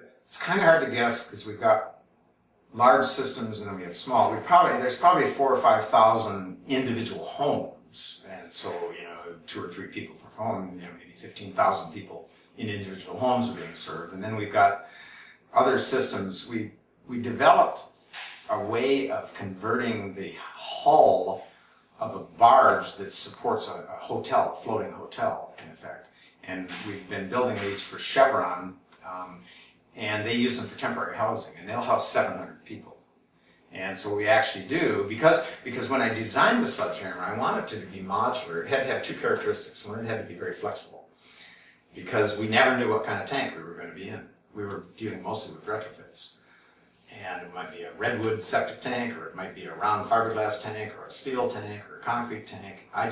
It's kind of hard to guess because we've got large systems and then we have small. There's probably 4,000 or 5,000 individual homes, and so 2 or 3 people per home, maybe 15,000 people in individual homes are being served. And then we've got other systems. We developed a way of converting the hull of a barge that supports a hotel, a floating hotel, in effect. And we've been building these for Chevron, and they use them for temporary housing, and they'll house 700 people. And so we actually do, because when I designed the SludgeHammer, I wanted it to be modular. It had to have 2 characteristics. One, it had to be very flexible, because we never knew what kind of tank we were going to be in. We were dealing mostly with retrofits. And it might be a redwood septic tank, or it might be a round fiberglass tank, or a steel tank, or a concrete tank. I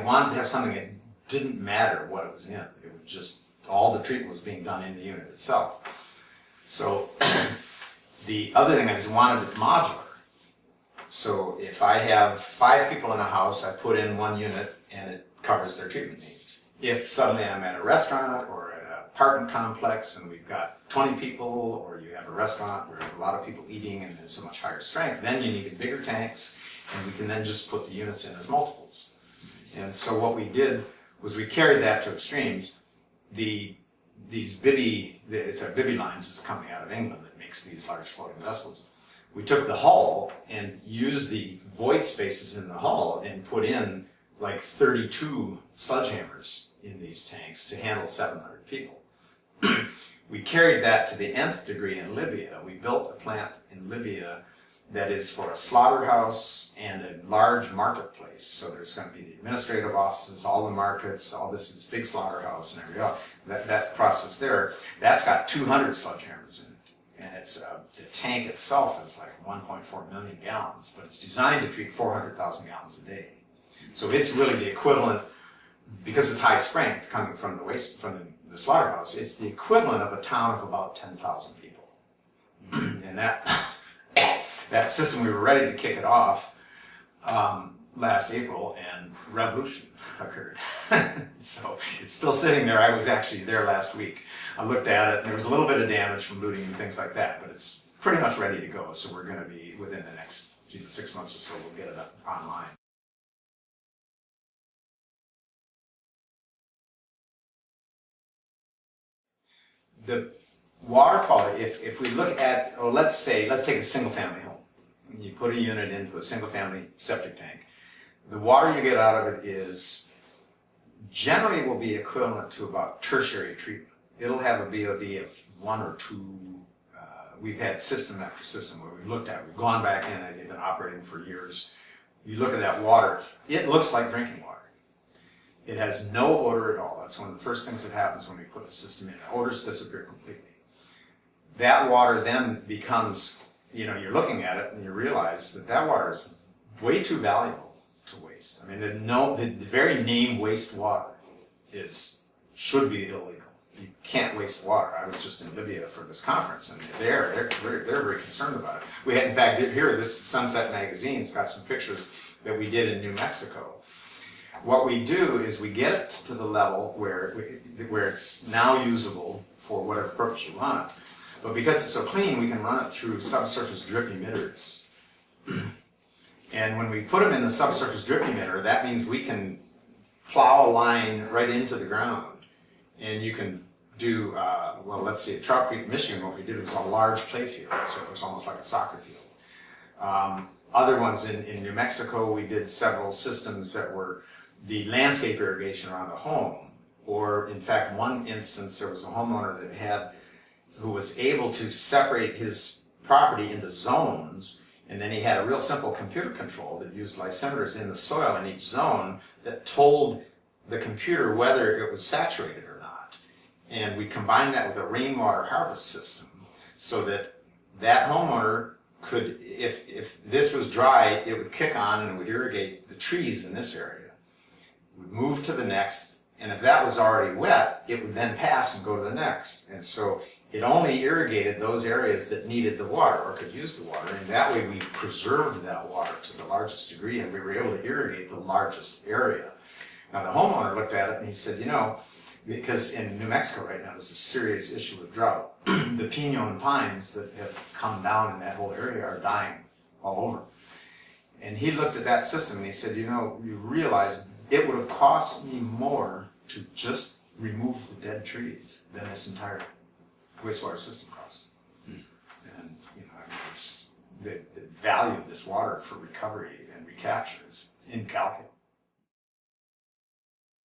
wanted to have something that didn't matter what it was in. It was just, all the treatment was being done in the unit itself. So the other thing is I wanted it modular. So if I have 5 people in a house, I put in 1 unit and it covers their treatment needs. If suddenly I'm at a restaurant or at an apartment complex and we've got 20 people, or you have a restaurant where a lot of people eating and there's so much higher strength, then you need bigger tanks, and we can then just put the units in as multiples. And so what we did was we carried that to extremes. These Bibby, it's a Bibby Lines, is a company out of England that makes these large floating vessels. We took the hull and used the void spaces in the hull and put in like 32 SludgeHammers in these tanks to handle 700 people. We carried that to the nth degree in Libya. We built a plant in Libya that is for a slaughterhouse and a large marketplace. So there's going to be the administrative offices, all the markets, all this big slaughterhouse and everything else. That process there, that's got 200 SludgeHammers in it. And it's the tank itself is like 1.4 million gallons, but it's designed to treat 400,000 gallons a day. So it's really the equivalent, because it's high strength coming from the waste, from the slaughterhouse, it's the equivalent of a town of about 10,000 people. And that system, we were ready to kick it off last April, and revolution occurred. So it's still sitting there. I was actually there last week. I looked at it, and there was a little bit of damage from looting and things like that, but it's pretty much ready to go. So we're going to be, within the next 6 months or so, we'll get it up online. The water quality, if we look at, let's take a single family home. You put a unit into a single family septic tank. The water you get out of it is generally will be equivalent to about tertiary treatment. It'll have a BOD of 1 or 2. We've had system after system where we've looked at it. We've gone back in, they've been operating for years. You look at that water, it looks like drinking water. It has no odor at all. That's one of the first things that happens when we put the system in. The odors disappear completely. That water then becomes, you're looking at it and you realize that water is way too valuable to waste. I mean, the very name wastewater should be illegal. You can't waste water. I was just in Libya for this conference, and they're very concerned about it. We had, in fact, here, this Sunset magazine's got some pictures that we did in New Mexico. What we do is we get it to the level where it's now usable for whatever purpose you want. But because it's so clean, we can run it through subsurface drip emitters. And when we put them in the subsurface drip emitter, that means we can plow a line right into the ground. And you can do, let's see, at Trout Creek, Michigan, what we did was a large play field, so it was almost like a soccer field. Other ones in New Mexico, we did several systems that were the landscape irrigation around a home. Or, in fact, one instance, there was a homeowner who was able to separate his property into zones, and then he had a real simple computer control that used lysimeters in the soil in each zone that told the computer whether it was saturated or not. And we combined that with a rainwater harvest system so that homeowner could, if this was dry, it would kick on and it would irrigate the trees in this area. It would move to the next, and if that was already wet, it would then pass and go to the next. And so it only irrigated those areas that needed the water or could use the water, and that way we preserved that water to the largest degree, and we were able to irrigate the largest area. Now the homeowner looked at it and he said, because in New Mexico right now there's a serious issue with drought. The pinon pines that have come down in that whole area are dying all over. And he looked at that system and he said, you know, you realize it would have cost me more to just remove the dead trees than this entire wastewater system cost. And, you know, I mean, it's, the value of this water for recovery and recapture is incalculable.